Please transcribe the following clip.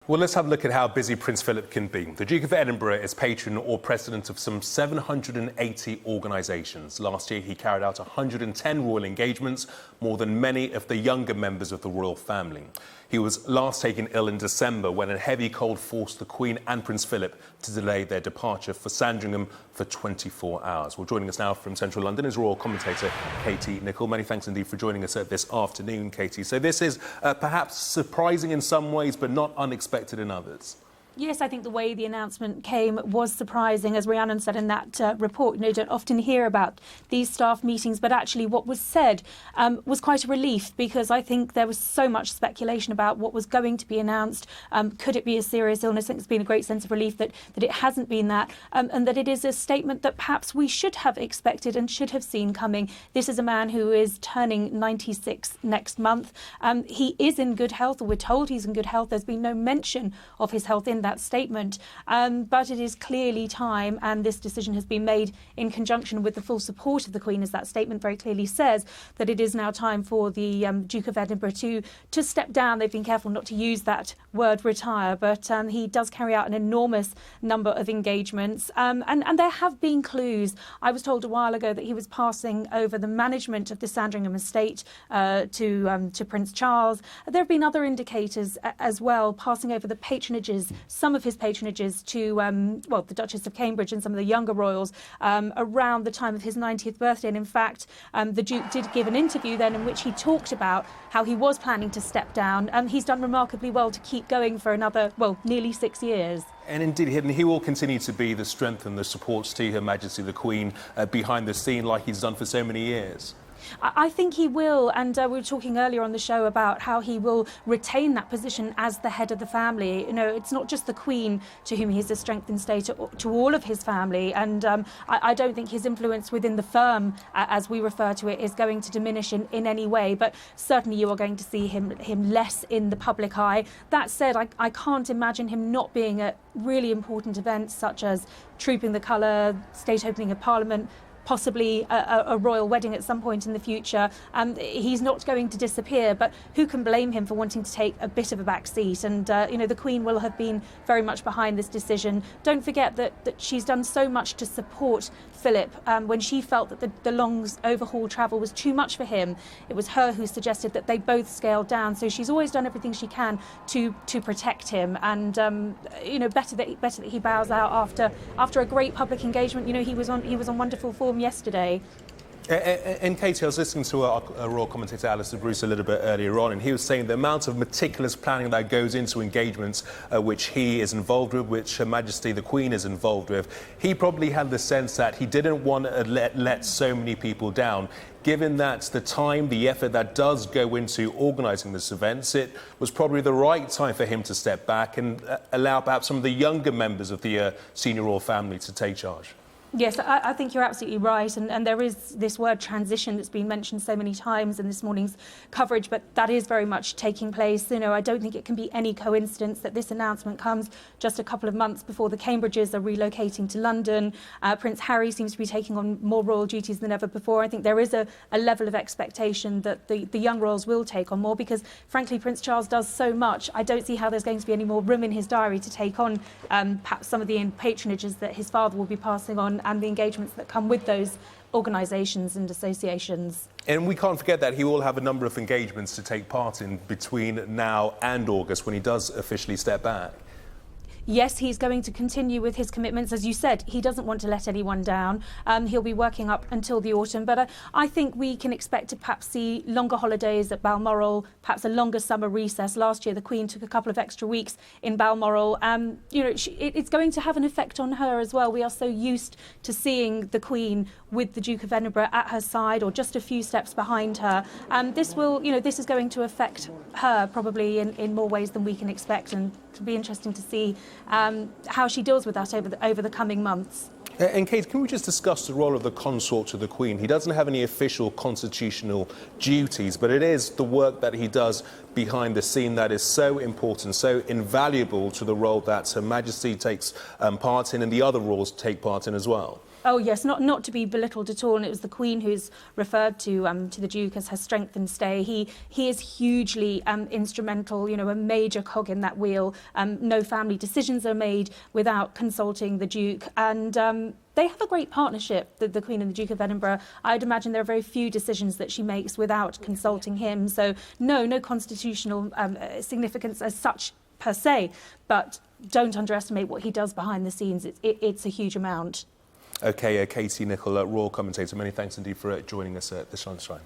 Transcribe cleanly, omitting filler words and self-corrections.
Well, let's have a look at how busy Prince Philip can be. The Duke of Edinburgh is patron or president of some 780 organisations. Last year, he carried out 110 royal engagements, more than many of the younger members of the royal family. He was last taken ill in December when a heavy cold forced the Queen and Prince Philip to delay their departure for Sandringham for 24 hours. Well, joining us now from central London is royal commentator Katie Nicholl. Many thanks indeed for joining us this afternoon, Katie. So this is perhaps surprising in some ways, but not unexpected in others. Yes, I think the way the announcement came was surprising. As Rhiannon said in that report, you don't often hear about these staff meetings, but actually what was said was quite a relief, because I think there was so much speculation about what was going to be announced. Could it be a serious illness? I think it's been a great sense of relief that it hasn't been that, and that it is a statement that perhaps we should have expected and should have seen coming. This is a man who is turning 96 next month. He is in good health, or we're told he's in good health. There's been no mention of his health in that statement, but it is clearly time, and this decision has been made in conjunction with the full support of the Queen, as that statement very clearly says, that it is now time for the Duke of Edinburgh to step down. They've been careful not to use that word retire, but he does carry out an enormous number of engagements, and there have been clues. I was told a while ago that he was passing over the management of the Sandringham estate to Prince Charles. There have been other indicators as well, passing over the patronages, some of his patronages to, the Duchess of Cambridge and some of the younger royals around the time of his 90th birthday. And in fact, the Duke did give an interview then in which he talked about how he was planning to step down. He's done remarkably well to keep going for another, nearly 6 years. And indeed, he will continue to be the strength and the support to Her Majesty the Queen behind the scene, like he's done for so many years. I think he will, and we were talking earlier on the show about how he will retain that position as the head of the family. You know, it's not just the Queen to whom he is a strength and stay, to all of his family, and I don't think his influence within the firm, as we refer to it, is going to diminish in any way, but certainly you are going to see him less in the public eye. That said, I can't imagine him not being at really important events such as Trooping the Colour, State Opening of Parliament, possibly a royal wedding at some point in the future. He's not going to disappear, but who can blame him for wanting to take a bit of a back seat? And, the Queen will have been very much behind this decision. Don't forget that she's done so much to support Philip. When she felt that the long overhaul travel was too much for him, it was her who suggested that they both scaled down. So she's always done everything she can to protect him. And, better that he bows out after a great public engagement. He was on wonderful form yesterday. And Katie, I was listening to our royal commentator Alistair Bruce a little bit earlier on, and he was saying the amount of meticulous planning that goes into engagements which he is involved with, which Her Majesty the Queen is involved with. He probably had the sense that he didn't want to let so many people down. Given that the time, the effort that does go into organising this event, it was probably the right time for him to step back and allow perhaps some of the younger members of the senior royal family to take charge. Yes, I think you're absolutely right, and there is this word transition that's been mentioned so many times in this morning's coverage, but that is very much taking place. I don't think it can be any coincidence that this announcement comes just a couple of months before the Cambridges are relocating to London. Prince Harry seems to be taking on more royal duties than ever before. I think there is a level of expectation that the young royals will take on more, because frankly Prince Charles does so much. I don't see how there's going to be any more room in his diary to take on perhaps some of the patronages that his father will be passing on, and the engagements that come with those organisations and associations. And we can't forget that he will have a number of engagements to take part in between now and August, when he does officially step back. Yes, he's going to continue with his commitments. As you said, he doesn't want to let anyone down. He'll be working up until the autumn. But I think we can expect to perhaps see longer holidays at Balmoral, perhaps a longer summer recess. Last year, the Queen took a couple of extra weeks in Balmoral. It's going to have an effect on her as well. We are so used to seeing the Queen with the Duke of Edinburgh at her side or just a few steps behind her. This is going to affect her probably in more ways than we can expect, and it'll be interesting to see how she deals with that over the coming months. And Kate, can we just discuss the role of the consort to the Queen? He doesn't have any official constitutional duties, but it is the work that he does behind the scene that is so important, so invaluable to the role that Her Majesty takes part in, and the other royals take part in as well. Oh yes, not to be belittled at all. And it was the Queen who's referred to the Duke as her strength and stay. He is hugely instrumental. You know, a major cog in that wheel. No family decisions are made without consulting the Duke, and they have a great partnership, the Queen and the Duke of Edinburgh. I'd imagine there are very few decisions that she makes without consulting him. So no constitutional significance as such per se, but don't underestimate what he does behind the scenes. It's a huge amount. OK, Katie Nicholl, Royal Commentator, many thanks indeed for joining us at this lunchtime.